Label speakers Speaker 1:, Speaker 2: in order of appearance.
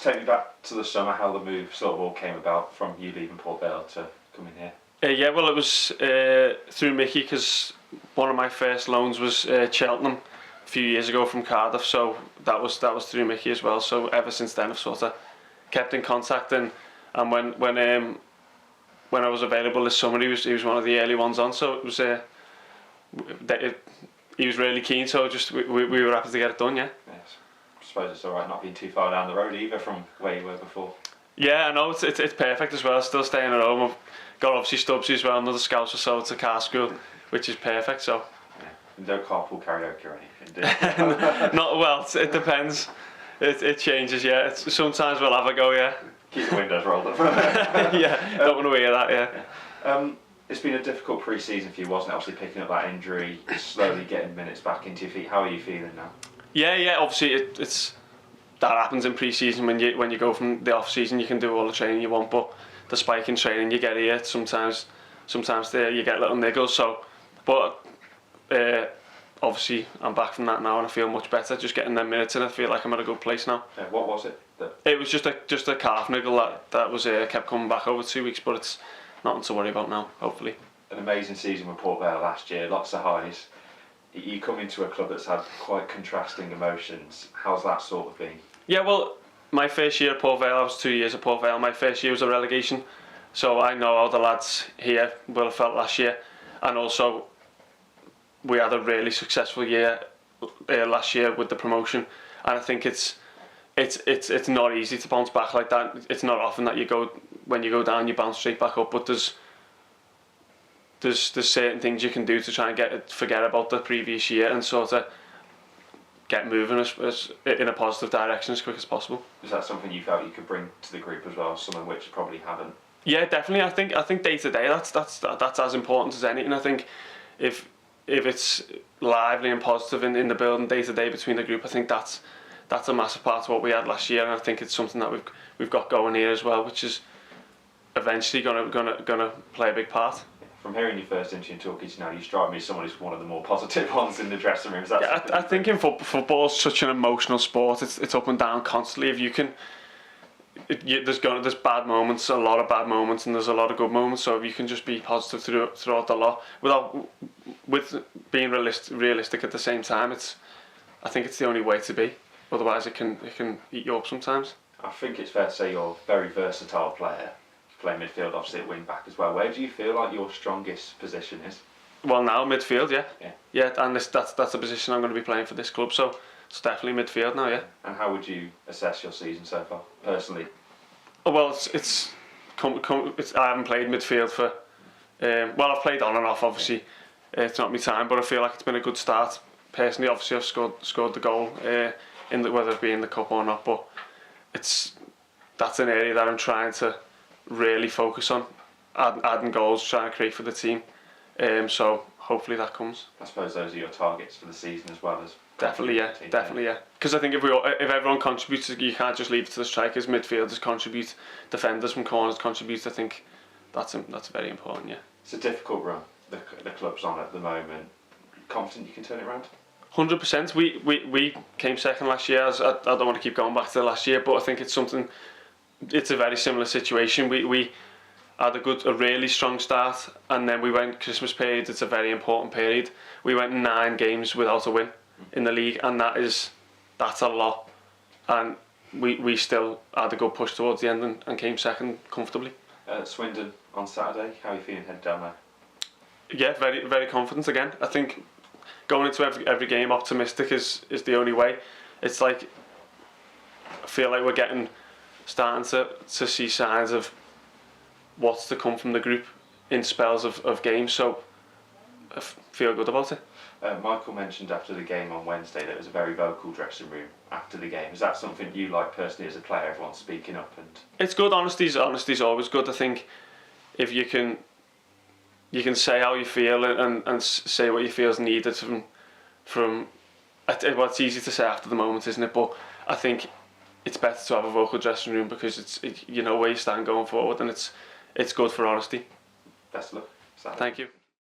Speaker 1: Take me back to the summer, how the move sort of all came about from you leaving Port Vale to coming here.
Speaker 2: Yeah, well, it was through Mickey, because one of my first loans was Cheltenham a few years ago from Cardiff, so that was through Mickey as well. So ever since then, I've sort of kept in contact, and when I was available this summer, he was one of the early ones on. So it was he was really keen. So just we were happy to get it done. Yeah.
Speaker 1: Yes. I suppose it's all right not being too far down the road either from where you were before.
Speaker 2: Yeah, I know, it's perfect as well. Still staying at home. I've got obviously Stubbsy as well, another Scouse or so to car school, which is perfect. So
Speaker 1: yeah. No carpool karaoke or anything, do you?
Speaker 2: Not well. It depends. It changes. Yeah. Sometimes we'll have a go. Yeah.
Speaker 1: Keep the windows rolled up.
Speaker 2: Yeah. Don't want to hear that. Yeah.
Speaker 1: It's been a difficult pre-season for you, wasn't it? Obviously picking up that injury, slowly getting minutes back into your feet. How are you feeling now?
Speaker 2: Yeah. Obviously, it's that happens in pre-season. When you go from the off-season, you can do all the training you want, but the spike in training you get here sometimes there you get little niggles. So, but obviously I'm back from that now and I feel much better. Just getting them minutes in, I feel like I'm at a good place now.
Speaker 1: What was it?
Speaker 2: It was just a calf niggle that was kept coming back over 2 weeks, but it's nothing to worry about now. Hopefully.
Speaker 1: An amazing season with Port Vale last year, lots of highs. You come into a club that's had quite contrasting emotions. How's that sort of been? Yeah,
Speaker 2: well, my first year at Port Vale, I was 2 years at Port Vale. My first year was a relegation, so I know how the lads here will have felt last year, and also we had a really successful year last year with the promotion, and I think it's not easy to bounce back like that. It's not often that when you go down you bounce straight back up, but there's certain things you can do to try and forget about the previous year and sort of get moving in a positive direction as quick as possible.
Speaker 1: Is that something you felt you could bring to the group as well, some of which probably haven't?
Speaker 2: Yeah, definitely. I think day to day that's as important as anything. I think if it's lively and positive in the building day to day between the group, I think that's a massive part of what we had last year, and I think it's something that we've got going here as well, which is eventually gonna play a big part.
Speaker 1: From hearing your first interview and talking to you now, you strike me as someone who's one of the more positive ones in the dressing room.
Speaker 2: Yeah, I think in football is such an emotional sport. It's up and down constantly. If you can, there's bad moments, a lot of bad moments, and there's a lot of good moments. So if you can just be positive throughout the lot, with being realistic at the same time, I think it's the only way to be. Otherwise, it can eat you up sometimes.
Speaker 1: I think it's fair to say you're a very versatile player. Play midfield, obviously at wing back as well. Where do you feel like your strongest position is?
Speaker 2: Well, now midfield, yeah, and that's a position I'm going to be playing for this club, so it's definitely midfield now, yeah.
Speaker 1: And how would you assess your season so far, personally?
Speaker 2: Oh, well, I haven't played midfield for, well, I've played on and off, obviously. It's not my time, but I feel like it's been a good start. Personally, obviously, I've scored the goal whether it be in the cup or not, but that's an area that I'm trying to really focus on, adding goals, trying to create for the team. So hopefully that comes.
Speaker 1: I suppose those are your targets for the season as well as.
Speaker 2: Definitely, yeah. Because I think if everyone contributes, you can't just leave it to the strikers. Midfielders contribute, defenders from corners contribute. I think that's very important. Yeah.
Speaker 1: It's a difficult run the club's on at the moment. Confident you can turn it around?
Speaker 2: 100%. We came second last year. I don't want to keep going back to last year, but I think it's a very similar situation. We had a really strong start, and then we went Christmas period. It's a very important period. We went 9 games without a win in the league, and that's a lot. And we still had a good push towards the end and came second comfortably.
Speaker 1: Swindon on Saturday. How are you feeling headed down there?
Speaker 2: Yeah, very very confident again. I think going into every game optimistic is the only way. It's like I feel like we're starting to see signs of what's to come from the group in spells of games, so I feel good about it.
Speaker 1: Michael mentioned after the game on Wednesday that it was a very vocal dressing room after the game. Is that something you like personally as a player, everyone speaking up? And
Speaker 2: it's good. Honesty's always good. I think if you can say how you feel and say what you feel is needed from well, it's easy to say after the moment, isn't it? But I think it's better to have a vocal dressing room because you know where you stand going forward, and it's good for honesty.
Speaker 1: Best of luck.
Speaker 2: Thank you.